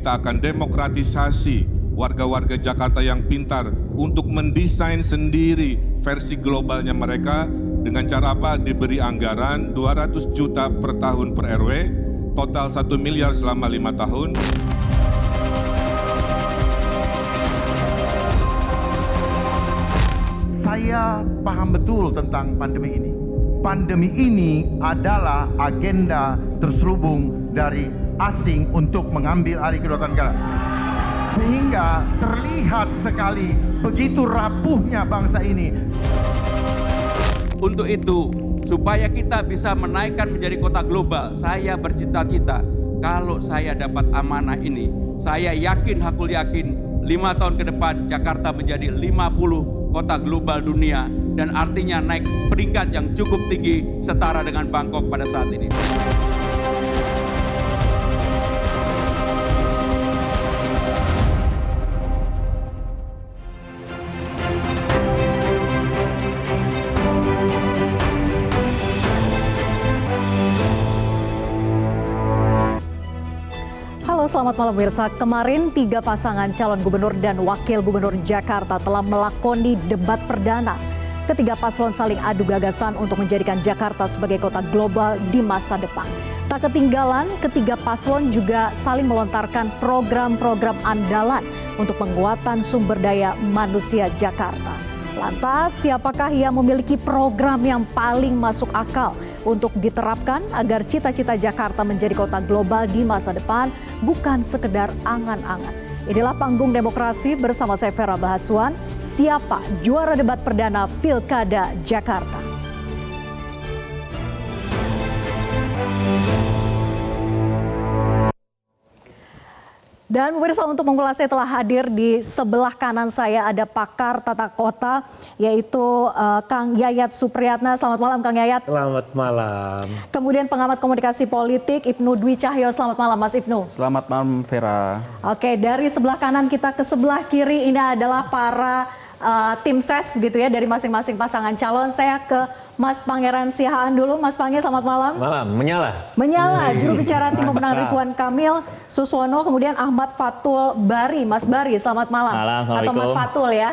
kita akan demokratisasi warga-warga Jakarta yang pintar untuk mendesain sendiri versi globalnya mereka dengan cara apa? Diberi anggaran 200 juta per tahun per RW, total 1 miliar selama 5 tahun. Saya paham betul tentang pandemi ini. Pandemi ini adalah agenda terselubung dari asing untuk mengambil alih kedaulatan negara. Sehingga terlihat sekali begitu rapuhnya bangsa ini. Untuk itu, supaya kita bisa menaikkan menjadi kota global, saya bercita-cita kalau saya dapat amanah ini, saya yakin, hakul yakin, 5 tahun ke depan Jakarta menjadi 50 kota global dunia, dan artinya naik peringkat yang cukup tinggi setara dengan Bangkok pada saat ini. Halo, selamat malam pemirsa. Kemarin 3 pasangan calon gubernur dan wakil gubernur Jakarta telah melakoni debat perdana. Ketiga paslon saling adu gagasan untuk menjadikan Jakarta sebagai kota global di masa depan. Tak ketinggalan, ketiga paslon juga saling melontarkan program-program andalan untuk penguatan sumber daya manusia Jakarta. Lantas, siapakah yang memiliki program yang paling masuk akal untuk diterapkan agar cita-cita Jakarta menjadi kota global di masa depan bukan sekedar angan-angan? Inilah Panggung Demokrasi bersama saya Vera Bahaswan. Siapa juara debat perdana Pilkada Jakarta? Dan pemirsa, untuk mengulasnya telah hadir di sebelah kanan saya ada pakar tata kota, yaitu Kang Yayat Supriyatna. Selamat malam Kang Yayat. Selamat malam. Kemudian pengamat komunikasi politik Ibnu Dwi Cahyo. Selamat malam Mas Ibnu. Selamat malam Vera. Oke, dari sebelah kanan kita ke sebelah kiri ini adalah para tim ses begitu ya dari masing-masing pasangan calon. Saya ke Mas Pangeran Siahaan dulu. Mas Pange, selamat malam. Malam, menyala. Menyala, juru bicara tim pemenang Ridwan Kamil Suswono, kemudian Ahmad Fatul Bari. Mas Bari, selamat malam. Atau Mas Fatul ya.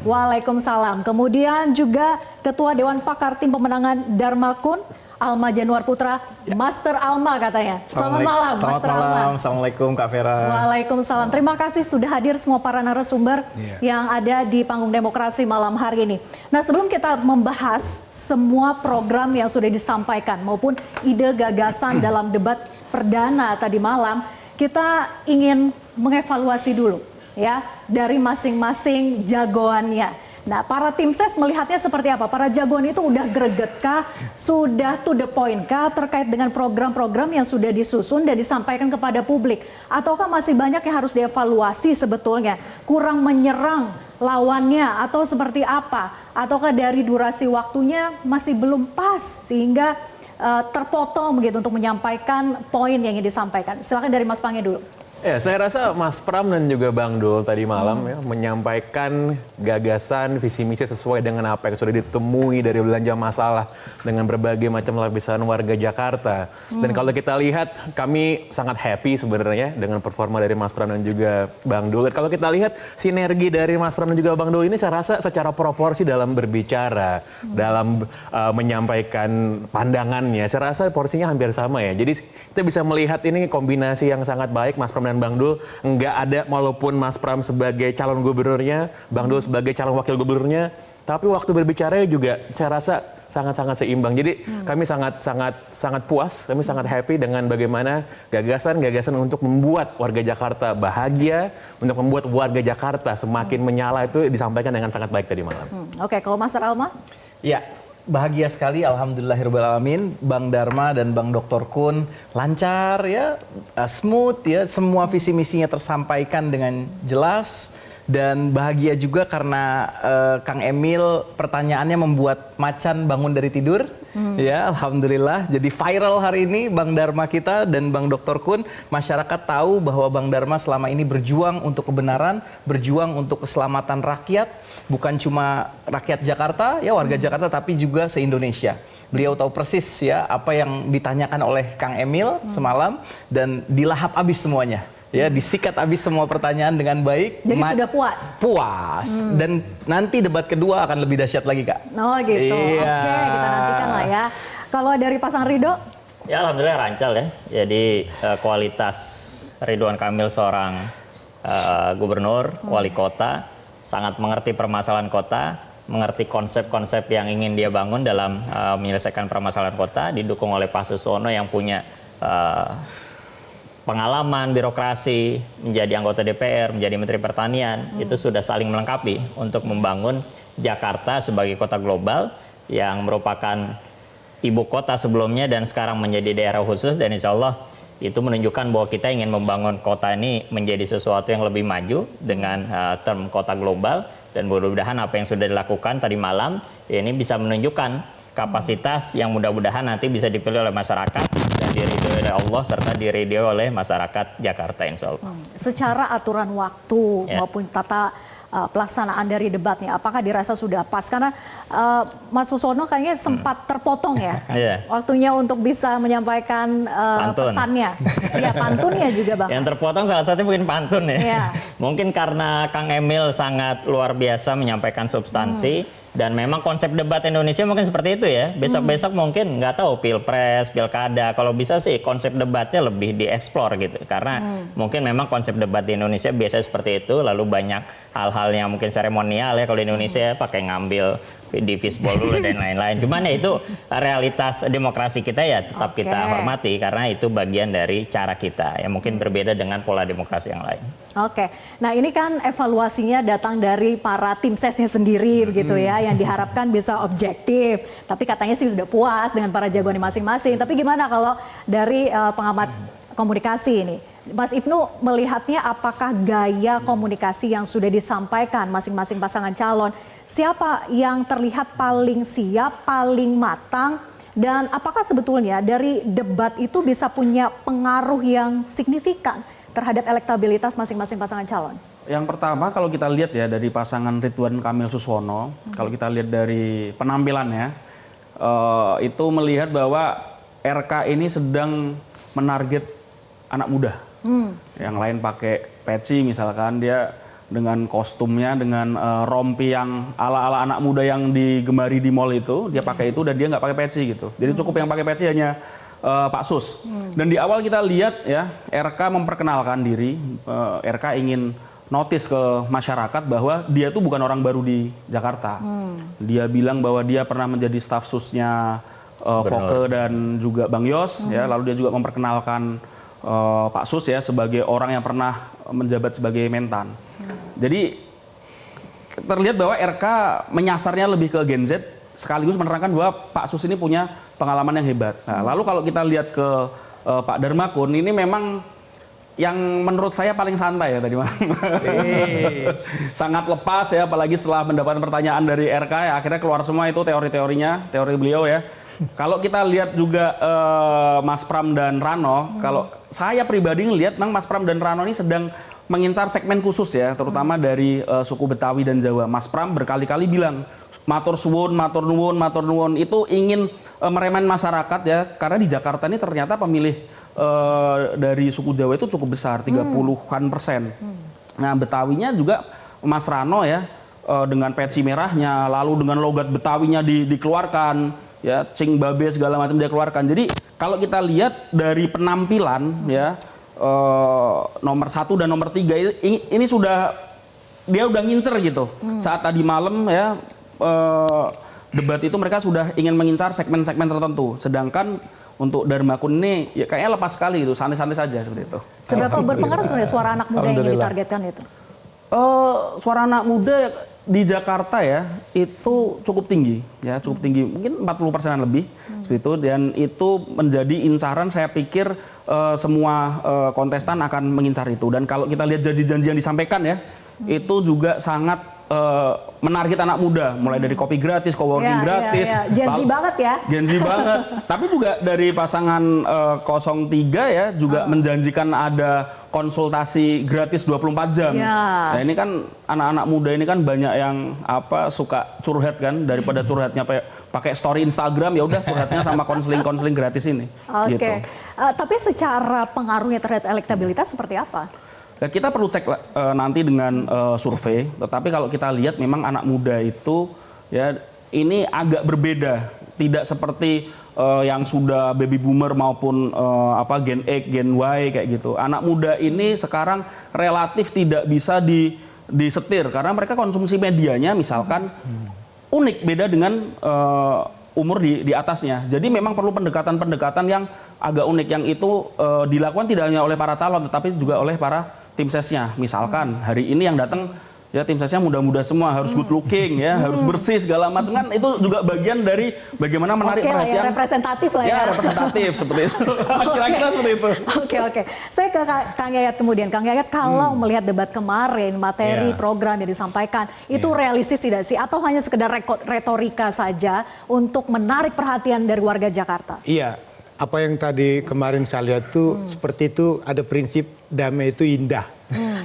Waalaikumsalam. Kemudian juga Ketua Dewan Pakar Tim Pemenangan Dharma Kun, Alma Januar Putra, Master Alma katanya. Selamat malam, Master Alma. Assalamualaikum Kak Vera. Waalaikumsalam. Terima kasih sudah hadir semua para narasumber yang ada di Panggung Demokrasi malam hari ini. Nah, sebelum kita membahas semua program yang sudah disampaikan maupun ide gagasan dalam debat perdana tadi malam, kita ingin mengevaluasi dulu ya dari masing-masing jagoannya. Nah, para tim ses melihatnya seperti apa? Para jagoan itu udah greget kah? Sudah to the point kah terkait dengan program-program yang sudah disusun dan disampaikan kepada publik? Ataukah masih banyak yang harus dievaluasi sebetulnya? Kurang menyerang lawannya atau seperti apa? Ataukah dari durasi waktunya masih belum pas sehingga terpotong begitu untuk menyampaikan poin yang ingin disampaikan? Silakan dari Mas Pange dulu. Ya, saya rasa Mas Pram dan juga Bang Dul tadi malam ya, menyampaikan gagasan, visi misi sesuai dengan apa yang sudah ditemui dari belanja masalah dengan berbagai macam lapisan warga Jakarta. Dan kalau kita lihat, kami sangat happy sebenarnya dengan performa dari Mas Pram dan juga Bang Dul. Dan kalau kita lihat sinergi dari Mas Pram dan juga Bang Dul ini, saya rasa secara proporsi dalam berbicara, dalam menyampaikan pandangannya, saya rasa porsinya hampir sama ya. Jadi kita bisa melihat ini kombinasi yang sangat baik, Mas Pram dan Bang Dul. Nggak ada, walaupun Mas Pram sebagai calon gubernurnya, Bang Dul sebagai calon wakil gubernurnya, tapi waktu berbicara juga saya rasa sangat-sangat seimbang. Jadi kami sangat puas, kami sangat happy dengan bagaimana gagasan-gagasan untuk membuat warga Jakarta bahagia, untuk membuat warga Jakarta semakin menyala itu disampaikan dengan sangat baik tadi malam. Oke, kalau Master Alma? Ya, bahagia sekali, alhamdulillahirobbilalamin. Bang Dharma dan Bang Dr. Kun lancar ya, smooth ya, semua visi misinya tersampaikan dengan jelas. Dan bahagia juga karena Kang Emil pertanyaannya membuat macan bangun dari tidur. Ya, alhamdulillah. Jadi viral hari ini Bang Dharma kita dan Bang Dr. Kun. Masyarakat tahu bahwa Bang Dharma selama ini berjuang untuk kebenaran, berjuang untuk keselamatan rakyat. Bukan cuma rakyat Jakarta, ya warga Jakarta, tapi juga se-Indonesia. Beliau tahu persis ya apa yang ditanyakan oleh Kang Emil semalam dan dilahap habis semuanya. Ya, disikat habis semua pertanyaan dengan baik. Jadi sudah puas? Puas. Dan nanti debat kedua akan lebih dahsyat lagi, Kak. Oh gitu. Iya. Oke, kita nantikan lah ya. Kalau dari pasangan Ridho? Ya alhamdulillah lancar ya. Jadi kualitas Ridwan Kamil seorang gubernur, wali kota, sangat mengerti permasalahan kota, mengerti konsep-konsep yang ingin dia bangun dalam menyelesaikan permasalahan kota, didukung oleh Pak Suswono yang punya pengalaman birokrasi, menjadi anggota DPR, menjadi Menteri Pertanian, itu sudah saling melengkapi untuk membangun Jakarta sebagai kota global yang merupakan ibu kota sebelumnya dan sekarang menjadi daerah khusus, dan insya Allah itu menunjukkan bahwa kita ingin membangun kota ini menjadi sesuatu yang lebih maju dengan term kota global, dan mudah-mudahan apa yang sudah dilakukan tadi malam ini bisa menunjukkan kapasitas yang mudah-mudahan nanti bisa dipilih oleh masyarakat dan diridhoi oleh Allah serta diridhoi oleh masyarakat Jakarta insya Allah. Secara aturan waktu Ya. maupun tata pelaksanaan dari debatnya, apakah dirasa sudah pas? Karena Mas Suswono kayaknya sempat terpotong ya, Iya. waktunya untuk bisa menyampaikan Pantun. pesannya. Ya, pantunnya juga Bang. Yang terpotong salah satunya mungkin pantun ya. Iya. Mungkin karena Kang Emil sangat luar biasa menyampaikan substansi. Dan memang konsep debat Indonesia mungkin seperti itu ya. Besok-besok mungkin nggak tahu pilpres, pilkada. Kalau bisa sih konsep debatnya lebih dieksplor gitu. Karena mungkin memang konsep debat di Indonesia biasanya seperti itu. Lalu banyak hal-hal yang mungkin seremonial ya. Kalau di Indonesia pakai ngambil di fishbowl dulu dan lain-lain. Cuman ya itu realitas demokrasi kita ya tetap Oke. kita hormati. Karena itu bagian dari cara kita. Yang mungkin berbeda dengan pola demokrasi yang lain. Oke, nah ini kan evaluasinya datang dari para tim sesnya sendiri begitu ya, yang diharapkan bisa objektif. Tapi katanya sih sudah puas dengan para jagoan masing-masing. Tapi gimana kalau dari pengamat komunikasi ini? Mas Ibnu melihatnya apakah gaya komunikasi yang sudah disampaikan masing-masing pasangan calon, siapa yang terlihat paling siap, paling matang, dan apakah sebetulnya dari debat itu bisa punya pengaruh yang signifikan terhadap elektabilitas masing-masing pasangan calon? Yang pertama kalau kita lihat ya dari pasangan Ridwan Kamil Suswono, kalau kita lihat dari penampilannya, itu melihat bahwa RK ini sedang menarget anak muda. Yang lain pakai peci misalkan, dia dengan kostumnya, dengan rompi yang ala-ala anak muda yang digemari di mall itu, dia pakai itu dan dia nggak pakai peci gitu. Jadi cukup yang pakai peci hanya Pak Sus. Dan di awal kita lihat ya, RK memperkenalkan diri, RK ingin notice ke masyarakat bahwa dia tuh bukan orang baru di Jakarta. Dia bilang bahwa dia pernah menjadi staf susnya Foke dan juga Bang Yos, ya. Lalu dia juga memperkenalkan Pak Sus ya sebagai orang yang pernah menjabat sebagai mentan. Jadi terlihat bahwa RK menyasarnya lebih ke Gen Z, sekaligus menerangkan bahwa Pak Sus ini punya pengalaman yang hebat. Nah, lalu kalau kita lihat ke Pak Darmakun, ini memang yang menurut saya paling santai ya tadi malam. Sangat lepas ya, apalagi setelah mendapatkan pertanyaan dari RK, ya, akhirnya keluar semua itu teori-teorinya, teori beliau ya. Kalau kita lihat juga Mas Pram dan Rano, kalau saya pribadi ngelihat memang Mas Pram dan Rano ini sedang mengincar segmen khusus ya, terutama dari suku Betawi dan Jawa. Mas Pram berkali-kali bilang, matur suwun, matur nuwun, itu ingin meremen masyarakat ya, karena di Jakarta ini ternyata pemilih dari suku Jawa itu cukup besar, 30-an%. Nah, Betawinya juga Mas Rano ya, dengan peci merahnya, lalu dengan logat Betawinya dikeluarkan, ya, cing babe segala macam dia keluarkan. Jadi kalau kita lihat dari penampilan ya, nomor 1 dan nomor 3 ini sudah dia udah ngincer gitu. Saat tadi malam ya debat itu mereka sudah ingin mengincar segmen-segmen tertentu. Sedangkan untuk Darmakun ini ya kayaknya lepas sekali itu, santai-santai saja seperti itu. Seberapa berpengaruh sebenarnya suara anak muda yang ingin ditargetkan itu? Suara anak muda di Jakarta ya itu cukup tinggi ya, cukup tinggi, mungkin 40%-an lebih gitu, dan itu menjadi incaran. Saya pikir semua kontestan akan mengincar itu, dan kalau kita lihat janji-janji yang disampaikan ya, itu juga sangat menarget anak muda, mulai dari kopi gratis, coworking gratis. Gen Z banget ya. Gen Z banget. Tapi juga dari pasangan 03 ya juga menjanjikan ada konsultasi gratis 24 jam. Ya. Nah, ini kan anak-anak muda ini kan banyak yang suka curhat kan, daripada curhatnya pakai story Instagram, ya udah curhatnya sama konseling gratis ini. Oke. Gitu. Tapi secara pengaruhnya terhadap elektabilitas seperti apa? Ya, kita perlu cek nanti dengan survei, tetapi kalau kita lihat memang anak muda itu ya ini agak berbeda, tidak seperti yang sudah baby boomer maupun Gen X, Gen Y kayak gitu. Anak muda ini sekarang relatif tidak bisa disetir karena mereka konsumsi medianya misalkan unik, beda dengan umur di atasnya. Jadi memang perlu pendekatan-pendekatan yang agak unik, yang itu dilakukan tidak hanya oleh para calon tetapi juga oleh para tim sesnya. Misalkan hari ini yang datang ya tim sesnya muda-muda semua, harus good looking ya, harus bersih segala macam, kan itu juga bagian dari bagaimana menarik perhatian. Ya, representatif lah ya. Ya, representatif seperti itu. Kira-kira seperti itu. Oke. Saya ke Kang Yayat kemudian. Kang Yayat, kalau melihat debat kemarin, materi program yang disampaikan, itu realistis tidak sih? Atau hanya sekedar retorika saja untuk menarik perhatian dari warga Jakarta? Iya, apa yang tadi kemarin saya lihat tuh seperti itu, ada prinsip damai itu indah.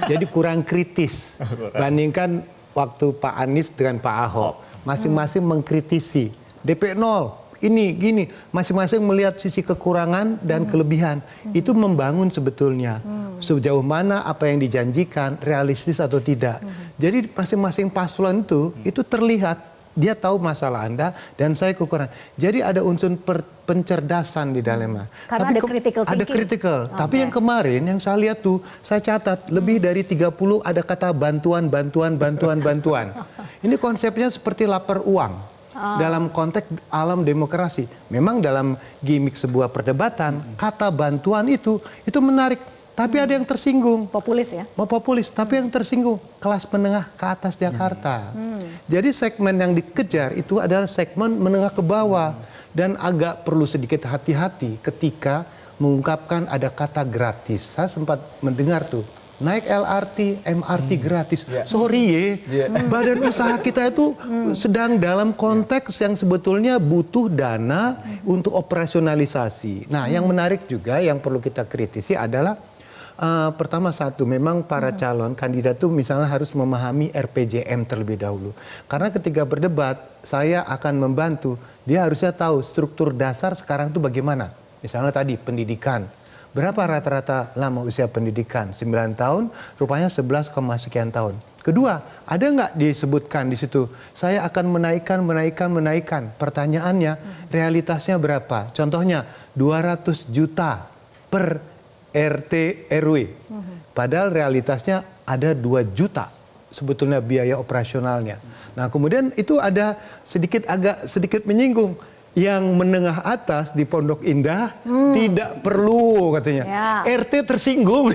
Jadi kurang kritis. Bandingkan waktu Pak Anies dengan Pak Ahok. Masing-masing mengkritisi. DP 0, ini, gini. Masing-masing melihat sisi kekurangan dan kelebihan. Itu membangun sebetulnya. Sejauh mana apa yang dijanjikan, realistis atau tidak. Jadi masing-masing paslon itu terlihat. Dia tahu masalah Anda dan saya kekurangan. Jadi ada unsur pencerdasan di dalamnya. Karena ada critical thinking. Ada critical. Tapi yang kemarin yang saya lihat tuh, saya catat lebih dari 30 ada kata bantuan. Ini konsepnya seperti lapar uang. Dalam konteks alam demokrasi. Memang dalam gimmick sebuah perdebatan, kata bantuan itu menarik. Tapi ada yang tersinggung. Populis ya? Mau populis, tapi yang tersinggung kelas menengah ke atas Jakarta. Jadi segmen yang dikejar itu adalah segmen menengah ke bawah. Dan agak perlu sedikit hati-hati ketika mengungkapkan ada kata gratis. Saya sempat mendengar tuh, naik LRT, MRT gratis. Sorry badan usaha kita itu sedang dalam konteks yang sebetulnya butuh dana untuk operasionalisasi. Nah, yang menarik juga yang perlu kita kritisi adalah pertama satu, memang para calon kandidat itu misalnya harus memahami RPJM terlebih dahulu. Karena ketika berdebat, saya akan membantu. Dia harusnya tahu struktur dasar sekarang itu bagaimana. Misalnya tadi pendidikan. Berapa rata-rata lama usia pendidikan? 9 tahun, rupanya 11, sekian tahun. Kedua, ada nggak disebutkan di situ? Saya akan menaikkan. Pertanyaannya, realitasnya berapa? Contohnya, 200 juta per RT RW. Padahal realitasnya ada 2 juta sebetulnya biaya operasionalnya. Nah, kemudian itu ada agak sedikit menyinggung. Yang menengah atas di Pondok Indah tidak perlu katanya. RT tersinggung.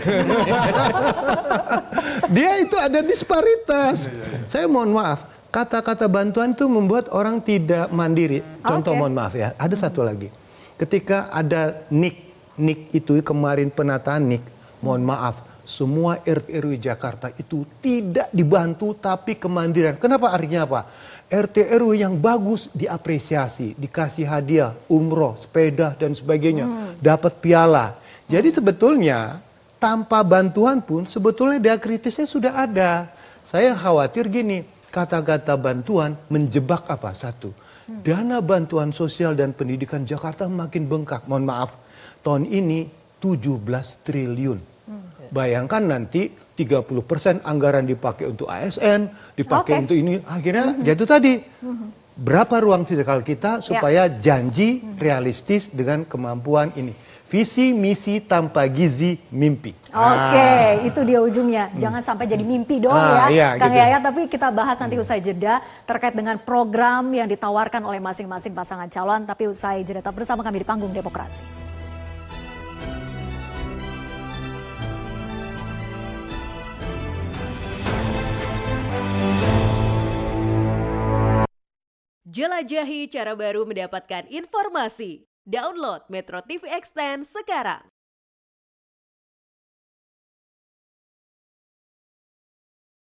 Dia itu ada disparitas. Saya mohon maaf, kata-kata bantuan itu membuat orang tidak mandiri. Contoh mohon maaf ya, ada satu lagi. Ketika ada NIK itu kemarin penataan NIK, mohon maaf, semua RT RW Jakarta itu tidak dibantu tapi kemandirian. Kenapa? Artinya apa? RT RW yang bagus diapresiasi, dikasih hadiah, umroh, sepeda dan sebagainya, dapat piala. Jadi sebetulnya tanpa bantuan pun sebetulnya diakritisnya sudah ada. Saya khawatir gini, kata-kata bantuan menjebak apa? Satu, dana bantuan sosial dan pendidikan Jakarta makin bengkak. Mohon maaf, tahun ini 17 triliun. Bayangkan nanti 30% anggaran dipakai untuk ASN, dipakai untuk ini. Akhirnya jatuh tadi. Berapa ruang fiskal kita supaya janji realistis dengan kemampuan ini. Visi, misi, tanpa gizi, mimpi. Itu dia ujungnya. Jangan sampai jadi mimpi doang Kang Yayat. Tapi kita bahas nanti usai jeda terkait dengan program yang ditawarkan oleh masing-masing pasangan calon. Tapi usai jeda, tetap bersama kami di Panggung Demokrasi. Jelajahi cara baru mendapatkan informasi. Download Metro TV Extend sekarang.